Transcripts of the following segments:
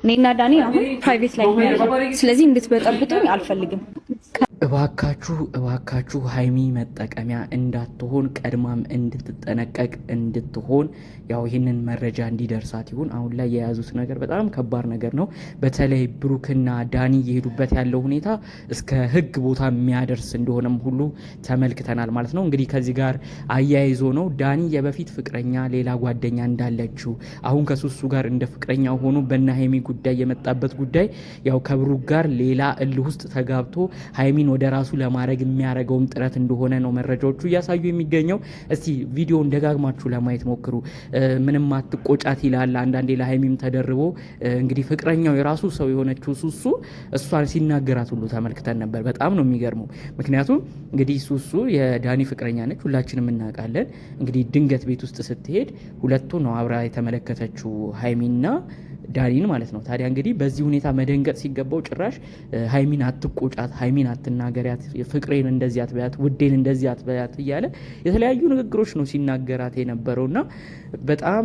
እኔና ዳኒ አሁን ፕራይቬት ላይ ሆነ፣ ስለዚህ እንድትበጠብጡኝ አልፈልግም። እባካችሁ ሀይሚ መጠቀሚያ እንዳትሆን ቀድማም እንድትጠነቀቅ እንድትሆን ያው ይህንን መረጃ እንዲደርሳት ይሁን። አሁን ላይ የያዙት ነገር በጣም ከባድ ነገር ነው። በተለይ ብሩክና ዳኒ የሄዱበት ያለው ሁኔታ እስከ ሕግ ቦታ የሚያደርስ እንደሆነም ሁሉ ተመልክተናል ማለት ነው። እንግዲህ ከዚህ ጋር አያይዞ ነው ዳኒ የበፊት ፍቅረኛ ሌላ ጓደኛ እንዳለችው አሁን ከሱሱ ጋር እንደ ፍቅረኛ ሆኖ በና ሀይሚ ጉዳይ የመጣበት ጉዳይ ያው ከብሩክ ጋር ሌላ እልህ ውስጥ ተጋብቶ ሀይሚን ወደ ራሱ ለማድረግ የሚያደርገውም ጥረት እንደሆነ ነው መረጃዎቹ እያሳዩ የሚገኘው። እስቲ ቪዲዮን ደጋግማችሁ ለማየት ሞክሩ። ምንም አትቆጫት ይላል አንዳንዴ ለሀይሚም ተደርቦ እንግዲህ ፍቅረኛው የራሱ ሰው የሆነችው ሱሱ እሷን ሲናገራት ሁሉ ተመልክተን ነበር። በጣም ነው የሚገርመው። ምክንያቱም እንግዲህ ሱሱ የዳኒ ፍቅረኛ ነች፣ ሁላችንም እናውቃለን። እንግዲህ ድንገት ቤት ውስጥ ስትሄድ ሁለቱ ነው አብራ የተመለከተችው ሀይሚና ዳኒን ማለት ነው። ታዲያ እንግዲህ በዚህ ሁኔታ መደንገጥ ሲገባው ጭራሽ ሀይሚን አትቆጫት፣ ሀይሚን አትናገሪያት፣ ፍቅሬን እንደዚህ አትበያት፣ ውዴን እንደዚህ አትበያት እያለ የተለያዩ ንግግሮች ነው ሲናገራት የነበረው እና በጣም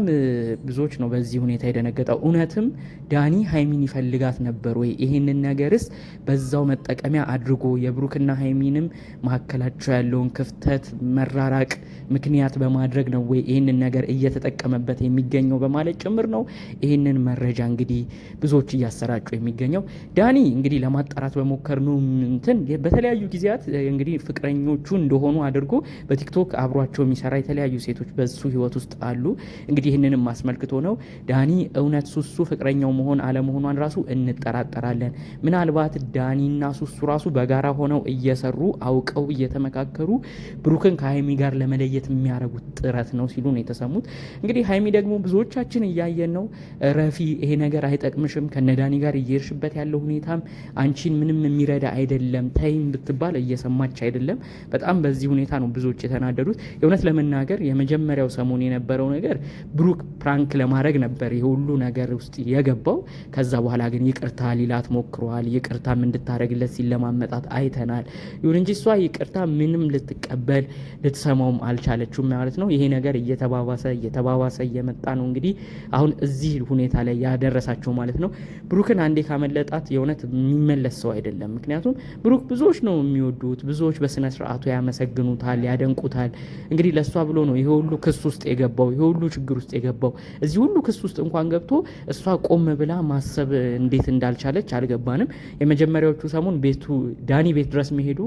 ብዙዎች ነው በዚህ ሁኔታ የደነገጠው። እውነትም ዳኒ ሀይሚን ይፈልጋት ነበር ወይ? ይህንን ነገርስ በዛው መጠቀሚያ አድርጎ የብሩክና ሀይሚንም መካከላቸው ያለውን ክፍተት መራራቅ ምክንያት በማድረግ ነው ወይ ይህንን ነገር እየተጠቀመበት የሚገኘው በማለት ጭምር ነው ይህንን መረጃ እንግዲህ ብዙዎች እያሰራጩ የሚገኘው። ዳኒ እንግዲህ ለማጣራት በሞከርነው እንትን በተለያዩ ጊዜያት እንግዲህ ፍቅረኞቹ እንደሆኑ አድርጎ በቲክቶክ አብሯቸው የሚሰራ የተለያዩ ሴቶች በሱ ህይወት ውስጥ አሉ። እንግዲህ ይህንንም አስመልክቶ ነው ዳኒ እውነት ሱሱ ፍቅረኛው መሆን አለመሆኗን ራሱ እንጠራጠራለን። ምናልባት ዳኒና ሱሱ ራሱ በጋራ ሆነው እየሰሩ አውቀው እየተመካከሩ ብሩክን ከሀይሚ ጋር ለመለየት የሚያደርጉት ጥረት ነው ሲሉ ነው የተሰሙት። እንግዲህ ሀይሚ ደግሞ ብዙዎቻችን እያየን ነው። ረፊ ይሄ ነገር አይጠቅምሽም፣ ከነዳኒ ጋር እየሄድሽበት ያለው ሁኔታም አንቺን ምንም የሚረዳ አይደለም፣ ተይም ብትባል እየሰማች አይደለም። በጣም በዚህ ሁኔታ ነው ብዙዎች የተናደዱት። የእውነት ለመናገር የመጀመሪያው ሰሞን የነበረው ነገር ብሩክ ፕራንክ ለማድረግ ነበር የሁሉ ነገር ውስጥ የገባው። ከዛ በኋላ ግን ይቅርታ ሊላት ሞክሯል። ይቅርታም እንድታደርግለት ሲለማመጣት አይተናል። ይሁን እንጂ እሷ ይቅርታ ምንም ልትቀበል ልትሰማውም አልቻለችም ማለት ነው። ይሄ ነገር እየተባባሰ እየመጣ ነው እንግዲህ አሁን እዚህ ሁኔታ ላይ ያደረሳቸው ማለት ነው። ብሩክን አንዴ ካመለጣት የእውነት የሚመለስ ሰው አይደለም። ምክንያቱም ብሩክ ብዙዎች ነው የሚወዱት፣ ብዙዎች በስነ ስርዓቱ ያመሰግኑታል፣ ያደንቁታል። እንግዲህ ለእሷ ብሎ ነው ይሄ ሁሉ ክስ ውስጥ የገባው፣ ይሄ ሁሉ ችግር ውስጥ የገባው። እዚህ ሁሉ ክስ ውስጥ እንኳን ገብቶ እሷ ቆም ብላ ማሰብ እንዴት እንዳልቻለች አልገባንም። የመጀመሪያዎቹ ሰሞን ዳኒ ቤት ድረስ መሄዱ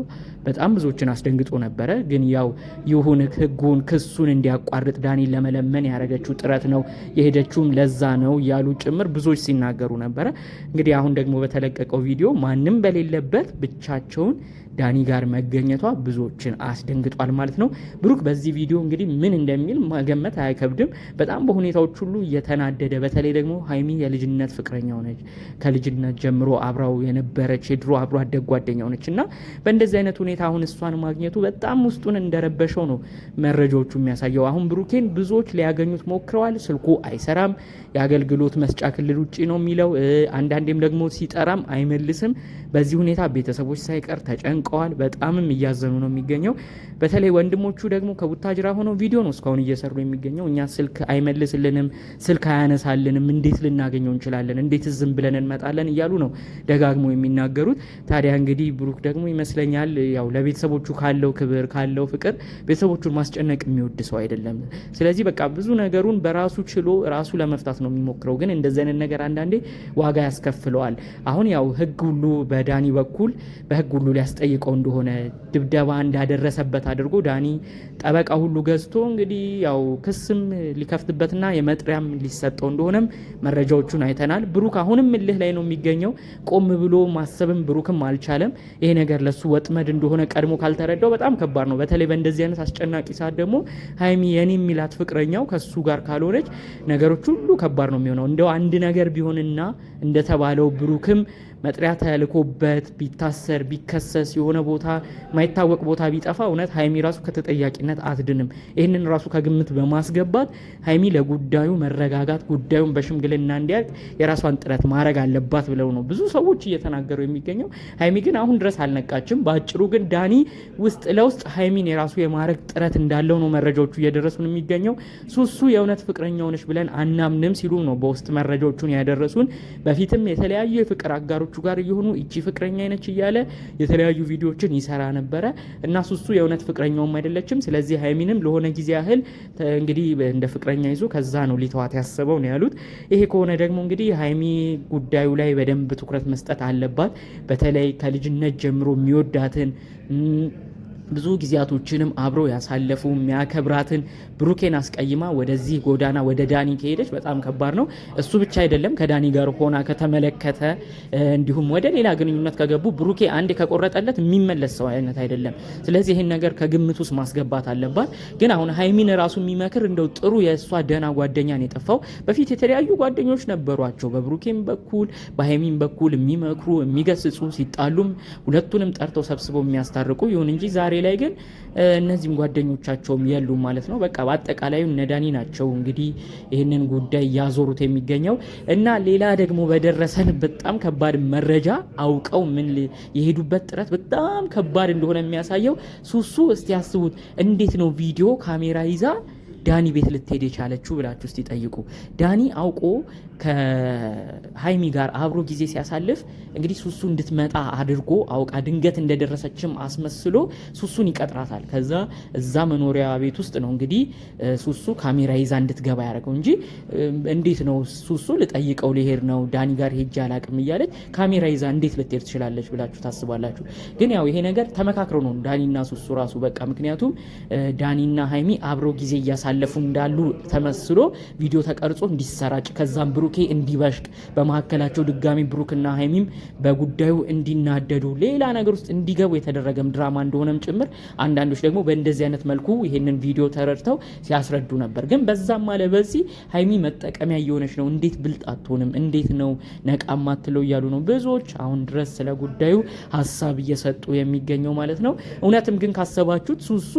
በጣም ብዙዎችን አስደንግጦ ነበረ። ግን ያው ይሁን ህጉን ክሱን እንዲያቋርጥ ዳኒን ለመለመን ያደረገችው ጥረት ነው፣ የሄደችውም ለዛ ነው ያሉ ጭምር ብዙዎች ሲናገሩ ነበረ። እንግዲህ አሁን ደግሞ በተለቀቀው ቪዲዮ ማንም በሌለበት ብቻቸውን ዳኒ ጋር መገኘቷ ብዙዎችን አስደንግጧል ማለት ነው። ብሩክ በዚህ ቪዲዮ እንግዲህ ምን እንደሚል መገመት አይከብድም። በጣም በሁኔታዎች ሁሉ እየተናደደ፣ በተለይ ደግሞ ሀይሚ የልጅነት ፍቅረኛው ነች፣ ከልጅነት ጀምሮ አብራው የነበረች የድሮ አብሮ አደግ ጓደኛው ነች እና በእንደዚህ አይነት ሁኔታ አሁን እሷን ማግኘቱ በጣም ውስጡን እንደረበሸው ነው መረጃዎቹ የሚያሳየው። አሁን ብሩኬን ብዙዎች ሊያገኙት ሞክረዋል። ስልኩ አይሰራም፣ የአገልግሎት መስጫ ክልል ውጭ ነው የሚለው። አንዳንዴም ደግሞ ሲጠራም አይመልስም። በዚህ ሁኔታ ቤተሰቦች ሳይቀር ተጨንቀዋል። በጣምም እያዘኑ ነው የሚገኘው። በተለይ ወንድሞቹ ደግሞ ከቡታጅራ ሆነው ቪዲዮ ነው እስካሁን እየሰሩ የሚገኘው። እኛ ስልክ አይመልስልንም፣ ስልክ አያነሳልንም፣ እንዴት ልናገኘው እንችላለን? እንዴት ዝም ብለን እንመጣለን? እያሉ ነው ደጋግሞ የሚናገሩት። ታዲያ እንግዲህ ብሩክ ደግሞ ይመስለኛል ያው ለቤተሰቦቹ ካለው ክብር ካለው ፍቅር ቤተሰቦቹን ማስጨነቅ የሚወድ ሰው አይደለም። ስለዚህ በቃ ብዙ ነገሩን በራሱ ችሎ ራሱ ለመፍታት ነው የሚሞክረው። ግን እንደዚህ አይነት ነገር አንዳንዴ ዋጋ ያስከፍለዋል። አሁን ያው ህግ ሁሉ በዳኒ በኩል በህግ ሁሉ ሊያስጠይቀው እንደሆነ ድብደባ እንዳደረሰበት አድርጎ ዳኒ ጠበቃ ሁሉ ገዝቶ እንግዲህ ያው ክስም ሊከፍትበትና የመጥሪያም ሊሰጠው እንደሆነም መረጃዎቹን አይተናል። ብሩክ አሁንም እልህ ላይ ነው የሚገኘው። ቆም ብሎ ማሰብም ብሩክም አልቻለም። ይሄ ነገር ለሱ ወጥመድ እንደሆነ ቀድሞ ካልተረዳው በጣም ከባድ ነው። በተለይ በእንደዚህ አይነት አስጨናቂ ሰዓት ደግሞ ሀይሚ የኔ የሚላት ፍቅረኛው ከሱ ጋር ካልሆነች ነገሮች ሁሉ ከባድ ነው የሚሆነው። እንደው አንድ ነገር ቢሆንና እንደተባለው ብሩክም መጥሪያ ተልኮበት ቢታሰር ቢከሰስ የሆነ ቦታ ማይታወቅ ቦታ ቢጠፋ እውነት ሀይሚ ራሱ ከተጠያቂነት አትድንም። ይህንን ራሱ ከግምት በማስገባት ሀይሚ ለጉዳዩ መረጋጋት ጉዳዩን በሽምግልና እንዲያልቅ የራሷን ጥረት ማድረግ አለባት ብለው ነው ብዙ ሰዎች እየተናገሩ የሚገኘው። ሀይሚ ግን አሁን ድረስ አልነቃችም። በአጭሩ ግን ዳኒ ውስጥ ለውስጥ ሀይሚን የራሱ የማድረግ ጥረት እንዳለው ነው መረጃዎቹ እየደረሱን የሚገኘው። ሱሱ የእውነት ፍቅረኛው ነች ብለን አናምንም ሲሉ ነው በውስጥ መረጃዎቹን ያደረሱን። በፊትም የተለያዩ የፍቅር አጋሮቹ ጋር እየሆኑ እቺ ፍቅረኛ ነች እያለ የተለያዩ ቪዲዮዎችን ይሰራ ነበረ እና ሱሱ የእውነት ፍቅረኛውም አይደለችም። ስለዚህ ሀይሚንም ለሆነ ጊዜ ያህል እንግዲህ እንደ ፍቅረኛ ይዞ ከዛ ነው ሊተዋት ያሰበው ነው ያሉት። ይሄ ከሆነ ደግሞ እንግዲህ ሀይሚ ጉዳዩ ላይ በደንብ ትኩረት መስጠት አለባት። በተለይ ከልጅነት ጀምሮ የሚወዳትን ብዙ ጊዜያቶችንም አብሮ ያሳለፉ የሚያከብራትን ብሩኬን አስቀይማ ወደዚህ ጎዳና ወደ ዳኒ ከሄደች በጣም ከባድ ነው። እሱ ብቻ አይደለም ከዳኒ ጋር ሆና ከተመለከተ እንዲሁም ወደ ሌላ ግንኙነት ከገቡ ብሩኬ አንድ ከቆረጠለት የሚመለስ ሰው አይነት አይደለም። ስለዚህ ይህን ነገር ከግምት ውስጥ ማስገባት አለባት። ግን አሁን ሀይሚን ራሱ የሚመክር እንደው ጥሩ የእሷ ደህና ጓደኛን የጠፋው በፊት የተለያዩ ጓደኞች ነበሯቸው በብሩኬም በኩል በሀይሚን በኩል የሚመክሩ የሚገስጹ ሲጣሉም ሁለቱንም ጠርተው ሰብስበው የሚያስታርቁ ይሁን እንጂ ዛሬ ላይ ግን እነዚህም ጓደኞቻቸውም የሉም ማለት ነው። በቃ በአጠቃላዩ ነዳኒ ናቸው እንግዲህ ይህንን ጉዳይ ያዞሩት የሚገኘው እና ሌላ ደግሞ በደረሰን በጣም ከባድ መረጃ አውቀው ምን የሄዱበት ጥረት በጣም ከባድ እንደሆነ የሚያሳየው ሱሱ እስቲ ያስቡት እንዴት ነው ቪዲዮ ካሜራ ይዛ ዳኒ ቤት ልትሄድ የቻለችው ብላችሁ እስቲ ጠይቁ። ዳኒ አውቆ ከሀይሚ ጋር አብሮ ጊዜ ሲያሳልፍ እንግዲህ ሱሱ እንድትመጣ አድርጎ አውቃ ድንገት እንደደረሰችም አስመስሎ ሱሱን ይቀጥራታል። ከዛ እዛ መኖሪያ ቤት ውስጥ ነው እንግዲህ ሱሱ ካሜራ ይዛ እንድትገባ ያደረገው እንጂ እንዴት ነው ሱሱ ልጠይቀው ሊሄድ ነው ዳኒ ጋር ሄጄ አላቅም እያለች ካሜራ ይዛ እንዴት ልትሄድ ትችላለች ብላችሁ ታስባላችሁ? ግን ያው ይሄ ነገር ተመካክረው ነው ዳኒና ሱሱ ራሱ በቃ ምክንያቱም ዳኒና ሀይሚ አብሮ ጊዜ እያሳለፉ እንዳሉ ተመስሎ ቪዲዮ ተቀርጾ እንዲሰራጭ ከዛም ብሩኬ እንዲበሽቅ በመካከላቸው ድጋሚ ብሩክና ሀይሚም በጉዳዩ እንዲናደዱ ሌላ ነገር ውስጥ እንዲገቡ የተደረገም ድራማ እንደሆነም ጭምር አንዳንዶች ደግሞ በእንደዚህ አይነት መልኩ ይሄንን ቪዲዮ ተረድተው ሲያስረዱ ነበር። ግን በዛም አለ በዚህ ሀይሚ መጠቀሚያ እየሆነች ነው። እንዴት ብልጥ አትሆንም? እንዴት ነው ነቃማ አትለው እያሉ ነው ብዙዎች አሁን ድረስ ስለ ጉዳዩ ሀሳብ እየሰጡ የሚገኘው ማለት ነው። እውነትም ግን ካሰባችሁት ሱሱ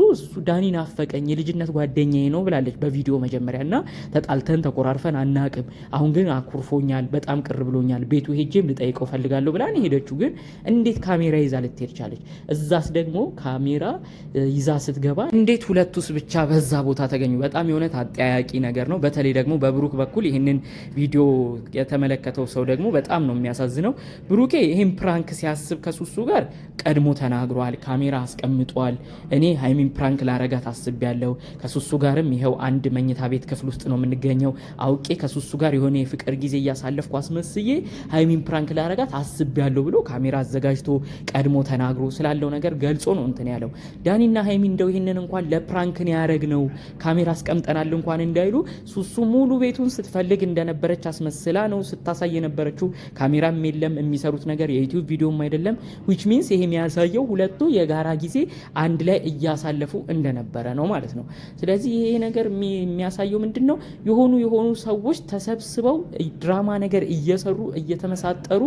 ዳኒን አፈቀኝ የልጅነት ጓደኛዬ ነው ብላለች በቪዲዮ መጀመሪያ እና ተጣልተን ተቆራርፈን አናቅም፣ አሁን ግን አኩርፎኛል፣ በጣም ቅር ብሎኛል፣ ቤቱ ሄጄም ልጠይቀው ፈልጋለሁ ብላ ነው ሄደችው። ግን እንዴት ካሜራ ይዛ ልትሄድ ቻለች? እዛስ ደግሞ ካሜራ ይዛ ስትገባ እንዴት ሁለቱስ ብቻ በዛ ቦታ ተገኙ? በጣም የሆነ አጠያያቂ ነገር ነው። በተለይ ደግሞ በብሩክ በኩል ይህንን ቪዲዮ የተመለከተው ሰው ደግሞ በጣም ነው የሚያሳዝነው። ብሩኬ ይህን ፕራንክ ሲያስብ ከሱሱ ጋር ቀድሞ ተናግሯል፣ ካሜራ አስቀምጧል። እኔ ሀይሚን ፕራንክ ላረጋት አስቤያለሁ፣ ከሱሱ ጋርም ይኸው አንድ መኝታ ቤት ክፍል ውስጥ ነው የምንገኘው፣ አውቄ ከሱሱ ጋር የሆነ የፍቅር ጊዜ እያሳለፍኩ አስመስዬ ሀይሚን ፕራንክ ላረጋት አስቤያለሁ ብሎ ካሜራ አዘጋጅቶ ቀድሞ ተናግሮ ስላለው ነገር ገልጾ ነው እንትን ያለው። ዳኒና ሀይሚ እንደው ይህንን እንኳን ለፕራንክን ያረግ ነው ካሜራ አስቀምጠናል እንኳን እንዳይሉ ሱሱ ሙሉ ቤቱን ስትፈልግ እንደነበረች አስመስላ ነው ስታሳይ የነበረችው። ካሜራም የለም፣ የሚሰሩት ነገር የዩቲዩብ ቪዲዮም አይደለም። ዊች ሚንስ ይሄ የሚያሳየው ሁለቱ የጋራ ጊዜ አንድ ላይ እያሳለፉ እንደነበረ ነው ማለት ነው። ስለዚህ ይሄ ነገር የሚያሳየው ምንድን ነው? የሆኑ ሰዎች ተሰብስበው ድራማ ነገር እየሰሩ እየተመሳጠሩ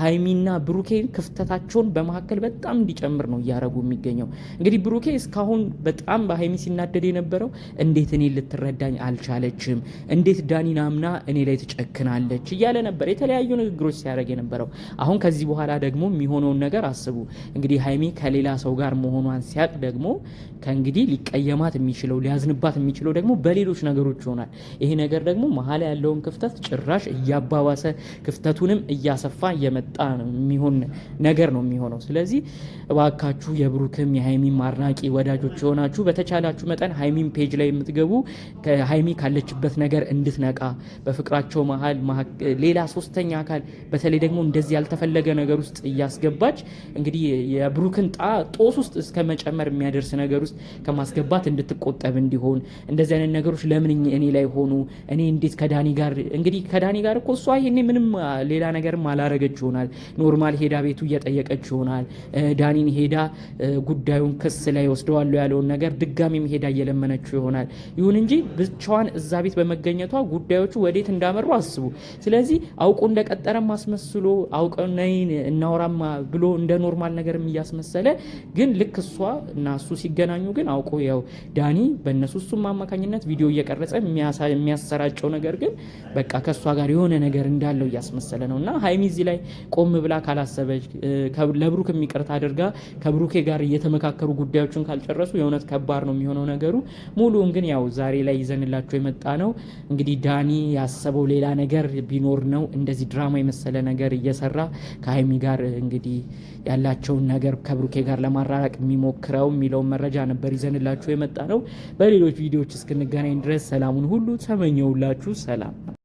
ሀይሚና ብሩኬን ክፍተታቸውን በመካከል በጣም እንዲጨምር ነው እያረጉ የሚገኘው። እንግዲህ ብሩኬ እስካሁን በጣም በሀይሚ ሲናደድ የነበረው እንዴት እኔ ልትረዳኝ አልቻለችም፣ እንዴት ዳኒን አምና እኔ ላይ ትጨክናለች እያለ ነበር የተለያዩ ንግግሮች ሲያደርግ የነበረው። አሁን ከዚህ በኋላ ደግሞ የሚሆነውን ነገር አስቡ። እንግዲህ ሀይሚ ከሌላ ሰው ጋር መሆኗን ሲያቅ ደግሞ ከእንግዲህ ሊቀየማት የሚችለው ሊያዝንባት የሚችለው ደግሞ በሌሎች ነገሮች ይሆናል። ይሄ ነገር ደግሞ መሀል ያለውን ክፍተት ጭራሽ እያባባሰ ክፍተቱንም እያሰፋ እየመጣ የሚሆን ነገር ነው የሚሆነው። ስለዚህ እባካችሁ የብሩክም የሀይሚም አድናቂ ወዳጆች የሆናችሁ በተቻላችሁ መጠን ሀይሚም ፔጅ ላይ የምትገቡ ሀይሚ ካለችበት ነገር እንድትነቃ በፍቅራቸው መሀል ሌላ ሶስተኛ አካል በተለይ ደግሞ እንደዚህ ያልተፈለገ ነገር ውስጥ እያስገባች እንግዲህ የብሩክን ጦስ ውስጥ እስከ መጨመር የሚያደርስ ነገር ውስጥ ከማስገባት እንድትቆጠብ እንዲሆን እንደዚህ አይነት ነገሮች ለምን እኔ ላይ ሆኑ? እኔ እንዴት ከዳኒ ጋር እንግዲህ ከዳኒ ጋር እኮ እሷ ይሄኔ ምንም ሌላ ነገርም አላረገች ይሆናል። ኖርማል ሄዳ ቤቱ እየጠየቀች ይሆናል። ዳኒን ሄዳ ጉዳዩን ክስ ላይ ወስደዋለሁ ያለውን ነገር ድጋሚም ሄዳ እየለመነችው ይሆናል። ይሁን እንጂ ብቻዋን እዛ ቤት በመገኘቷ ጉዳዮቹ ወዴት እንዳመሩ አስቡ። ስለዚህ አውቆ እንደቀጠረም አስመስሎ አውቀው ነይን እናወራማ ብሎ እንደ ኖርማል ነገርም እያስመሰለ ግን ልክ እሷ እና እሱ ሲገናኙ ግን አውቆ ያው ዳኒ በእነሱ እሱም አማካኝነት ቪዲዮ እየቀረጸ የሚያሰራጨው ነገር ግን በቃ ከእሷ ጋር የሆነ ነገር እንዳለው እያስመሰለ ነው። እና ሀይሚ እዚህ ላይ ቆም ብላ ካላሰበች ለብሩክ የሚቅርታ አድርጋ ከብሩኬ ጋር እየተመካከሩ ጉዳዮችን ካልጨረሱ የእውነት ከባድ ነው የሚሆነው ነገሩ። ሙሉውን ግን ያው ዛሬ ላይ ይዘንላቸው የመጣ ነው። እንግዲህ ዳኒ ያሰበው ሌላ ነገር ቢኖር ነው እንደዚህ ድራማ የመሰለ ነገር እየሰራ ከሀይሚ ጋር እንግዲህ ያላቸውን ነገር ከብሩኬ ጋር ለማራራቅ የሚሞክረው የሚለውን መረጃ ነበር ይዘንላችሁ የመጣ ነው። በሌሎች ቪዲዮዎች እስክንገናኝ ድረስ ሰላሙን ሁሉ ተመኘውላችሁ። ሰላም